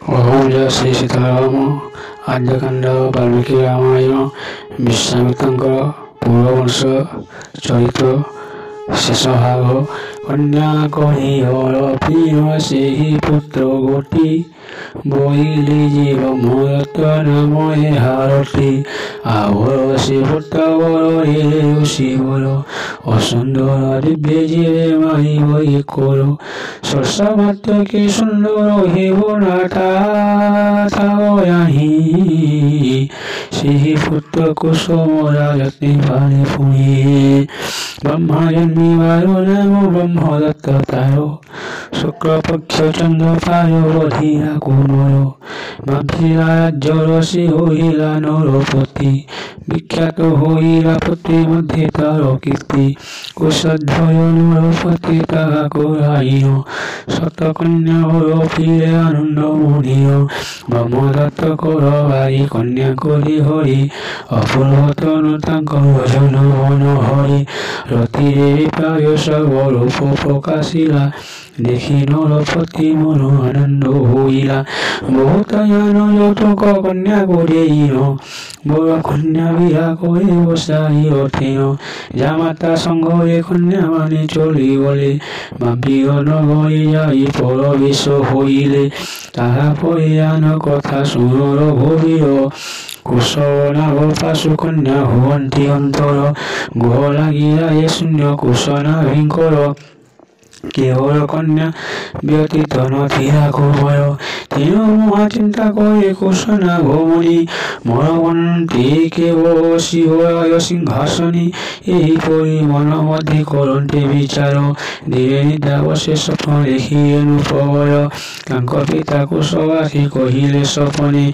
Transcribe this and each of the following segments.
ओम जय श्री सीताराम आद्यकांड वाल्मीकि रामायण विश्वामित्रଙ୍କର पूर्ववंश चरित्र शेष भाग। कन्या कहिहर प्रिय सेहि पुत्र गोटी बोइले जीव मोरत नाम हारती आवर से पुत्र बर रे शिवर असुंदर दिव्य जीवे माही वही करो सरसा मात्र के सुंदर हेव नाथा सेहि पुत्र कुसुम राजते पारे पुणे ब्रह्मा जन्मी वारो नाम ब्रह्म दत्त तारो शुक्ल पक्ष चंद्र पायो बधिया कुमरो माभिला राज्य से होइला नरपति विख्यात होइला पुत्री मध्य तार कीर्ति कुशध्वय नरपति ताहा कराइनो सत कन्या हर फिरे आनंद मुनियो ब्रह्म दत्त कर बारी कन्या करी हरि अपूर्व तनु तांकर जन मन हरि रतिरे प्राय सर्व रूप प्रकाशिला देखि नरपति मन आनंद होइला बहुत ज्ञान যৌতুক কন্যা করেইন বড় কন্যা বিয়া করে বসাই রথেন জামাতা সঙ্গে কন্যা মানে চলি গলে ভাবিও নগরে যাই পরবেশ হইলে তাহা পরে আন কথা শুনো রঘুবীর কুশনাভ পাশু কন্যা হুয়ন্তি অন্তর গহ লাগিয়া এ শূন্য কুশনাভিঙ্কর কেবল কন্যা ব্যতীত নথিরা কোমল তেন মহাচিন্তা করে কুশনা ভৌমণি মনবন্তি কেবল শিবরায় সিংহাসনী এইপরি মন মধ্যে করন্তে বিচার ধীরে নিদ্রা বসে স্বপ্ন দেখিলেন প্রবল তাঙ্ক পিতা কুশবাসী কহিলে স্বপনে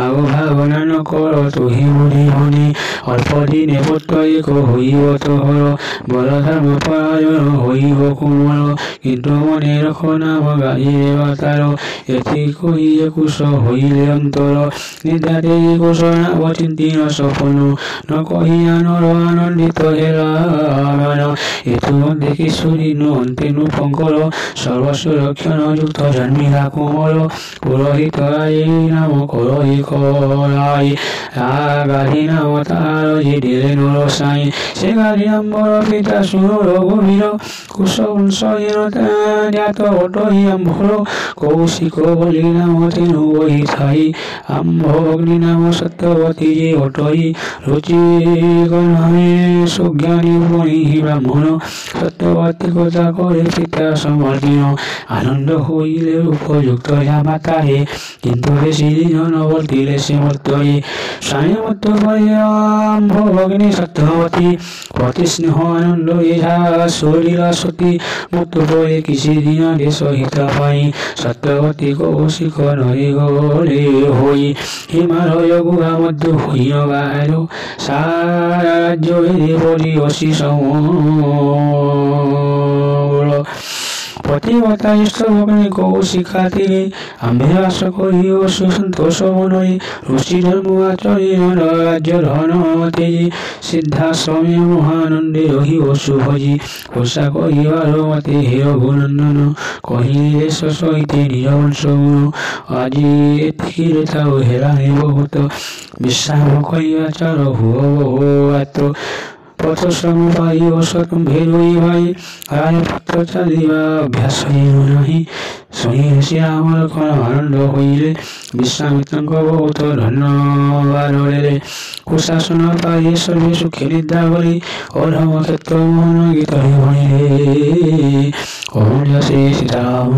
আগ ভাবনা ন কর তুহি মুনি মুনি অল্প দিনে পুত্র এক হইব তোহর বল ধর্ম পরায়ণ হইব কোমল কিন্তু মনে রখ নাম গাইলে বাতার এটি কহিলে কুশ হইলে অন্তর নিদ্রাতে কুশ নাম চিন্তিন স্বপ্ন ন কহিয়া নর আনন্দিত হেরা এতু দেখি সুদিন অন্তেনু পঙ্কর সর্বসুরক্ষণ যুক্ত জন্মিলা কোমল পুরোহিত এই নাম করহি করাই গাধি নাম তার যে দিলে নর সাই সে গাধি আম্বর পিতা শুনো রঘুবীর কুশ বংশ জ্ঞাত অটহি আম্ভর কৌশিক বলি নাম তেনু বহি থাই আম্ভ অগ্নি নাম সত্যবতী যে অটহি রুচি গণামে সুজ্ঞানী বনি ব্রাহ্মণ সত্যবতী কথা করে পিতা সমর্থিন আনন্দ হইলে উপযুক্ত জামাতারে কিন্তু বেশি দিন নবর্তিলে সে মর্তয়ে স্বামী মৃত্যু করে আম্ভ অগ্নি সত্যবতী প্রতি স্নেহ আনন্দ ইহা শরীরা সতী মৃত্যু পরে কিছু দিন দেশ হিতা পাই সত্যবতী কৌশিক নরে গলে হই হিমালয় গুহা মধ্য হইন বাহার সারা রাজ্য হেরে পরি অশি সমল প্রতিমতা ইষ্টভগ্নি কৌশিকা তীরে আম্ভে বাস করি অশু সন্তোষ মনরে ঋষি ধর্ম আচরি রাজ্য ধন তেজি সিদ্ধাশ্রমে মহানন্দে রহি অশু ভজি কোষা কহিবার মতে হে রঘুনন্দন কহিলে সহিতে নিজ বংশ গুণ আজি এতিকিরে তাও হেরা হে বহুত বিশ্বাম কহিয়াচার হুয় বহু পথশ্রম পাই অসম্ভে রই ভাই আর পুত্র চালিবা অভ্যাস নাহি শুনি শ্রীরামর কোন আনন্দ হইলে বিশ্বামিত্রଙ୍କ ବହୁତ ধন্যবাদ রে কুশাসন পাই সর্বে সুখে নিদ্রা করি অধম ক্ষেত্র মোহন গীত ভণিরে ওম জয় শ্রী সীতারাম।